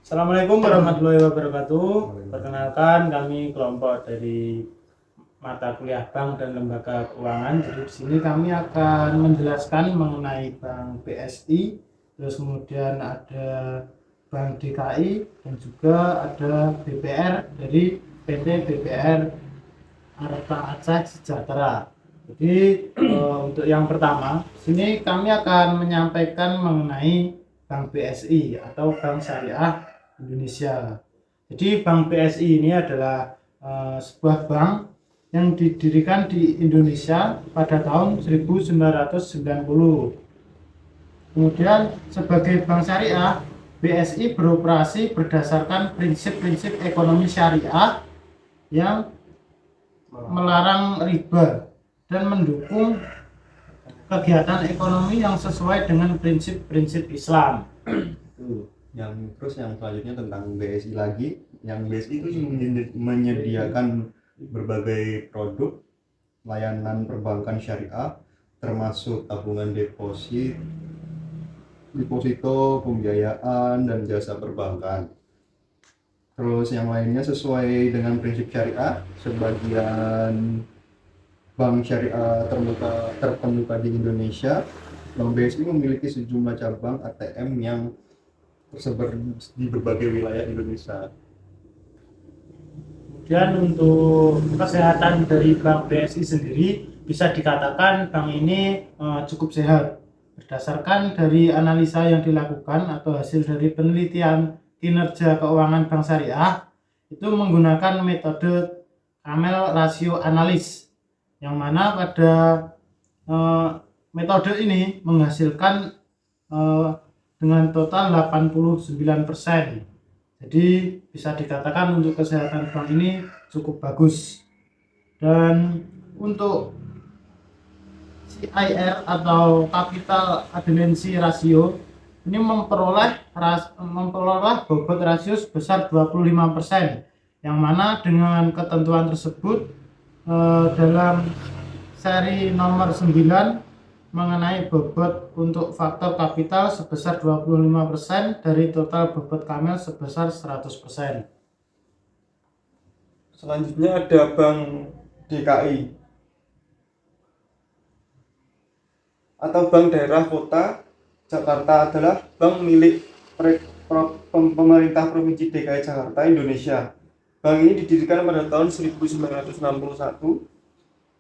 Assalamualaikum warahmatullahi wabarakatuh. Perkenalkan, kami kelompok dari mata kuliah Bank dan Lembaga Keuangan. Jadi di sini kami akan menjelaskan mengenai Bank BSI, terus kemudian ada Bank DKI dan juga ada BPR dari PT BPR Arta Aceh Sejahtera. Jadi untuk yang pertama, sini kami akan menyampaikan mengenai Bank BSI atau Bank Syariah Indonesia. Jadi Bank BSI ini adalah sebuah bank yang didirikan di Indonesia pada tahun 1990. Kemudian sebagai bank syariah, BSI beroperasi berdasarkan prinsip-prinsip ekonomi syariah yang melarang riba dan mendukung kegiatan ekonomi yang sesuai dengan prinsip-prinsip Islam. Yang selanjutnya tentang BSI lagi, yang BSI itu menyediakan berbagai produk layanan perbankan syariah termasuk tabungan deposito, pembiayaan dan jasa perbankan. Terus yang lainnya sesuai dengan prinsip syariah, sebagian bank syariah terkemuka di Indonesia. Bank BSI memiliki sejumlah cabang ATM yang tersebar di berbagai wilayah Indonesia. Kemudian untuk kesehatan dari Bank BSI sendiri bisa dikatakan bank ini cukup sehat. Berdasarkan dari analisa yang dilakukan atau hasil dari penelitian kinerja keuangan bank syariah, itu menggunakan metode Camel Ratio Analysis, yang mana pada metode ini menghasilkan dengan total 89%. Jadi bisa dikatakan untuk kesehatan bank ini cukup bagus. Dan untuk CIR atau Capital Adequacy Ratio ini memperoleh bobot rasio sebesar 25%, yang mana dengan ketentuan tersebut dalam seri nomor 9 mengenai bobot untuk faktor kapital sebesar 25% dari total bobot Camel sebesar 100%. Selanjutnya ada Bank DKI atau Bank Daerah Kota Jakarta, adalah bank milik pemerintah Provinsi DKI Jakarta, Indonesia. Bank ini didirikan pada tahun 1961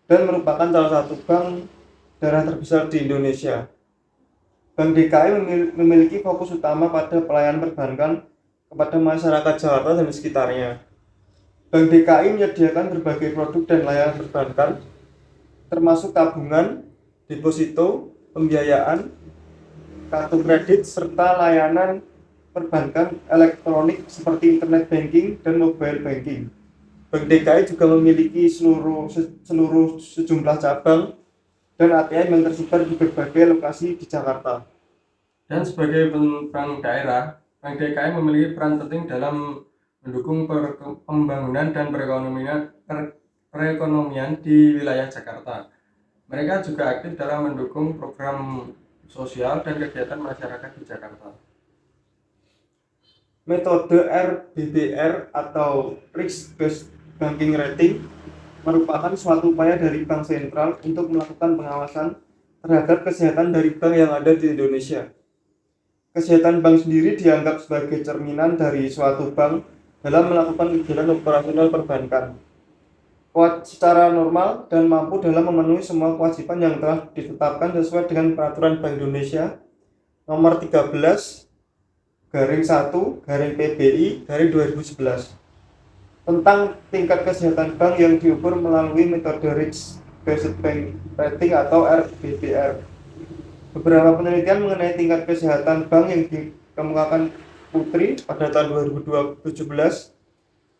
dan merupakan salah satu bank daerah terbesar di Indonesia. Bank DKI memiliki fokus utama pada pelayanan perbankan kepada masyarakat Jakarta dan sekitarnya. Bank DKI menyediakan berbagai produk dan layanan perbankan, termasuk tabungan, deposito, pembiayaan, kartu kredit, serta layanan perbankan elektronik seperti internet banking dan mobile banking. Bank DKI juga memiliki sejumlah cabang dan ATM yang tersebar di berbagai lokasi di Jakarta. Dan sebagai bank daerah, Bank DKI memiliki peran penting dalam mendukung pembangunan dan perekonomian di wilayah Jakarta. Mereka juga aktif dalam mendukung program sosial dan kegiatan masyarakat di Jakarta. Metode RBBR atau Risk Based Banking Rating merupakan suatu upaya dari bank sentral untuk melakukan pengawasan terhadap kesehatan dari bank yang ada di Indonesia. Kesehatan bank sendiri dianggap sebagai cerminan dari suatu bank dalam melakukan kegiatan operasional perbankan, kuat secara normal dan mampu dalam memenuhi semua kewajiban yang telah ditetapkan sesuai dengan Peraturan Bank Indonesia Nomor 13/1/PBI/2011 tentang tingkat kesehatan bank yang diukur melalui metode Risk Based Bank Rating atau RBBR. Beberapa penelitian mengenai tingkat kesehatan bank yang dikemukakan Putri pada tahun 2017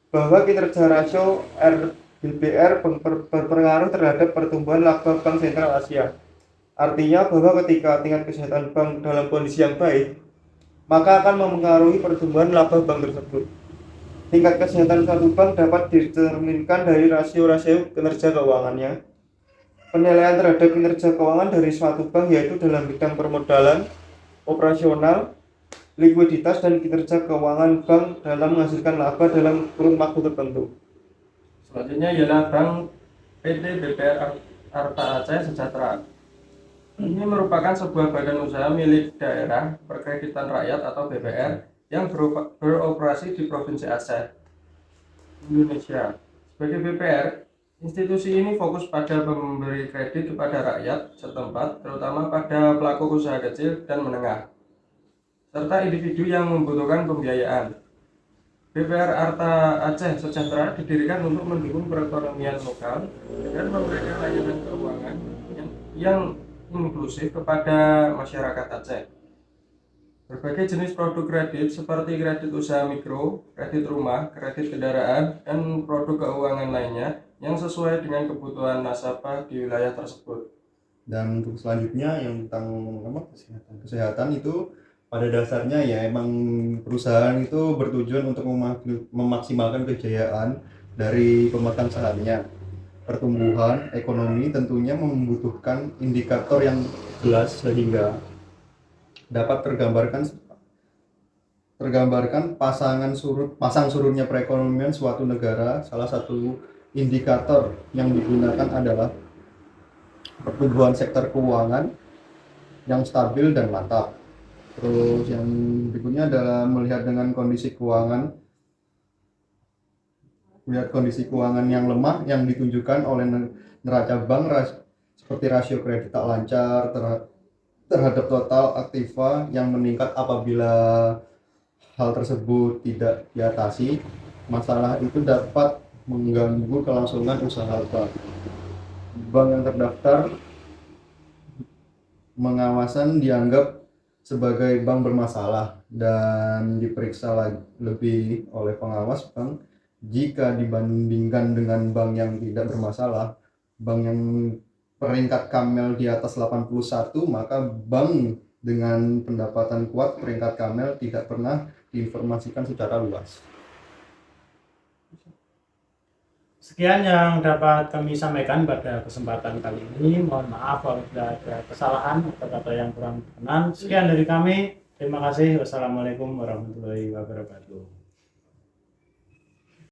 bahwa kinerja rasio RBBR berpengaruh terhadap pertumbuhan laba bank sentral Asia. Artinya bahwa ketika tingkat kesehatan bank dalam kondisi yang baik, maka akan mempengaruhi pertumbuhan laba bank tersebut. Tingkat kesehatan suatu bank dapat dicerminkan dari rasio-rasio kinerja keuangannya. Penilaian terhadap kinerja keuangan dari suatu bank yaitu dalam bidang permodalan, operasional, likuiditas dan kinerja keuangan bank dalam menghasilkan laba dalam kurun waktu tertentu. Selanjutnya ialah Bank PT BPR Arta Aceh Sejahtera. Ini merupakan sebuah badan usaha milik daerah perkreditan rakyat atau BPR yang beroperasi di Provinsi Aceh, Indonesia. Sebagai BPR, institusi ini fokus pada memberi kredit kepada rakyat setempat, terutama pada pelaku usaha kecil dan menengah, serta individu yang membutuhkan pembiayaan. BPR Arta Aceh Sejahtera didirikan untuk mendukung perekonomian lokal dan memberikan layanan keuangan yang inklusif kepada masyarakat Aceh. Berbagai jenis produk kredit seperti kredit usaha mikro, kredit rumah, kredit kendaraan, dan produk keuangan lainnya yang sesuai dengan kebutuhan nasabah di wilayah tersebut. Dan untuk selanjutnya yang tentang kesehatan itu pada dasarnya ya emang perusahaan itu bertujuan untuk memaksimalkan kejayaan dari pemegang sahamnya. Pertumbuhan ekonomi tentunya membutuhkan indikator yang jelas sehingga dapat tergambarkan pasang surutnya perekonomian suatu negara. Salah satu indikator yang digunakan adalah pertumbuhan sektor keuangan yang stabil dan mantap. Terus yang berikutnya adalah melihat kondisi keuangan yang lemah yang ditunjukkan oleh neraca bank seperti rasio kredit tak lancar terhadap total aktiva yang meningkat. Apabila hal tersebut tidak diatasi, masalah itu dapat mengganggu kelangsungan usaha bank. Bank yang terdaftar pengawasan dianggap sebagai bank bermasalah dan diperiksa lebih oleh pengawas bank. Jika dibandingkan dengan bank yang tidak bermasalah, bank yang peringkat Kamel di atas 81, maka bank dengan pendapatan kuat peringkat Kamel tidak pernah diinformasikan secara luas. Sekian yang dapat kami sampaikan pada kesempatan kali ini. Mohon maaf apabila ada kesalahan atau kata yang kurang berkenan. Sekian dari kami. Terima kasih. Wassalamualaikum warahmatullahi wabarakatuh.